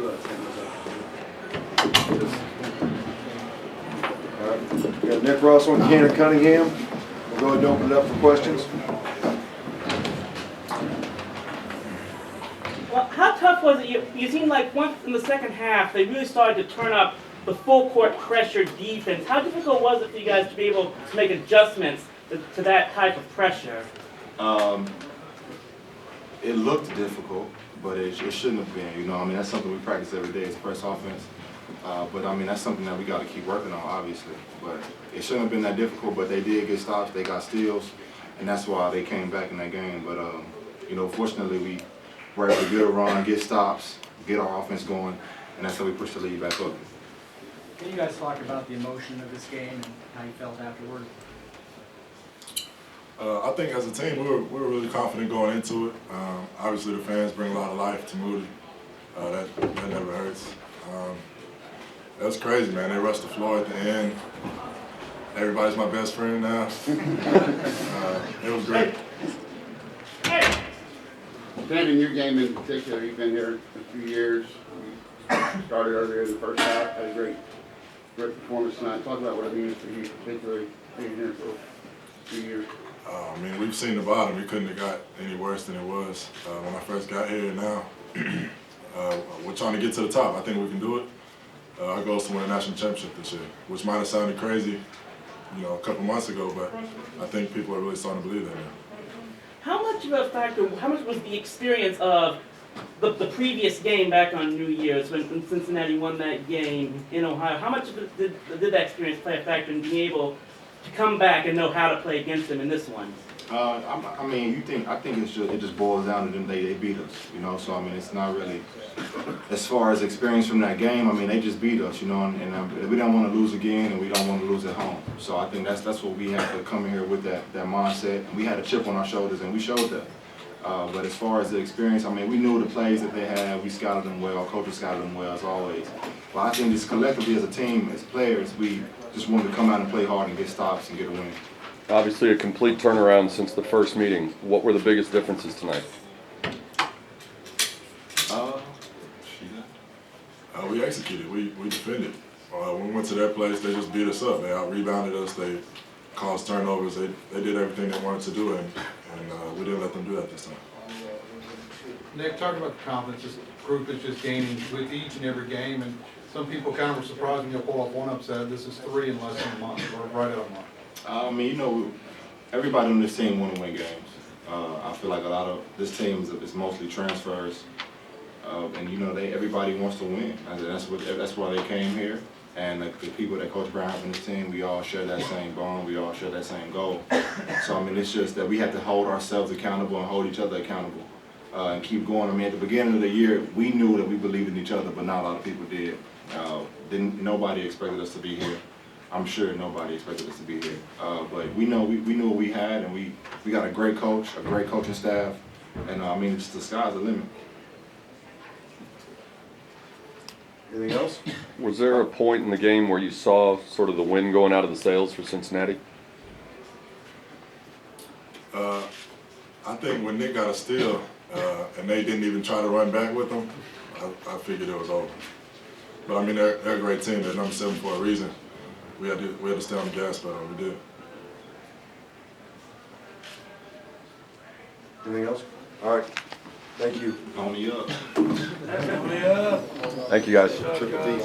All right, we got Nick Ross on Cannen Cunningham. We'll go ahead and open it up for questions. Well, how tough was it? You seemed like once in the second half, they really started to turn up the full court pressure defense. How difficult was it for you guys to be able to make adjustments to that type of pressure? It looked difficult, but it shouldn't have been. You know, I mean, that's something we practice every day is press offense. But I mean, that's something that we got to keep working on, obviously. But it shouldn't have been that difficult. But they did get stops, they got steals, and that's why they came back in that game. But you know, fortunately, we were able to get a run, get stops, get our offense going, and that's how we pushed the lead back up. Can you guys talk about the emotion of this game and how you felt afterward? I think as a team, we were really confident going into it. Obviously, the fans bring a lot of life to Moody. That never hurts. That was crazy, man. They rushed the floor at the end. Everybody's my best friend now. It was great. Cannen, your game in particular, you've been here a few years. You started earlier in the first half, had a great performance tonight. Talk about what it means for you, particularly being here for a few years. I mean, we've seen the bottom. We couldn't have got any worse than it was when I first got here. Now, we're trying to get to the top. I think we can do it. Our goal is to win a national championship this year, which might have sounded crazy, you know, a couple months ago, but I think people are really starting to believe that now. How much of a factor, how much was the experience of the previous game back on New Year's when Cincinnati won that game in Ohio? How much of it did that experience play a factor in being able to come back and know how to play against them in this one? I mean, I think it just boils down to them. They beat us, you know. So I mean, it's not really as far as experience from that game. I mean, they just beat us, you know, and we don't want to lose again, and we don't want to lose at home. So I think that's what we have to come here with that mindset. And we had a chip on our shoulders, and we showed that. But as far as the experience, I mean, we knew the plays that they had. We scouted them well. Coaches scouted them well, as always. But I think just collectively as a team, as players, we just wanted to come out and play hard and get stops and get a win. Obviously a complete turnaround since the first meeting. What were the biggest differences tonight? We executed. We defended. When we went to their place, they just beat us up. They out-rebounded us. They caused turnovers. They did everything they wanted to do, and we didn't let them do that this time. Nick, talk about the confidence this group is just gaining with each and every game, and some people kind of were surprised when you pull off one upset. This is 3 in less than a month, or right at a month. I mean, you know, everybody on this team want to win games. I feel like a lot of this team is mostly transfers, and you know, everybody wants to win. That's why they came here. And the people that Coach Brown have in this team, we all share that same bond. We all share that same goal. So I mean, it's just that we have to hold ourselves accountable and hold each other accountable, and keep going. I mean, at the beginning of the year, we knew that we believed in each other, but not a lot of people did. Nobody expected us to be here. I'm sure nobody expected us to be here, but we knew what we had, and we got a great coach, a great coaching staff, and I mean, the sky's the limit. Anything else? Was there a point in the game where you saw sort of the wind going out of the sails for Cincinnati? I think when Nick got a steal and they didn't even try to run back with him, I figured it was over. But I mean, they're a great team. They're number 7 for a reason. We had to stay on the gas pedal. We did. Anything else? All right. Thank you. Only up. Thank you, guys. Triple D.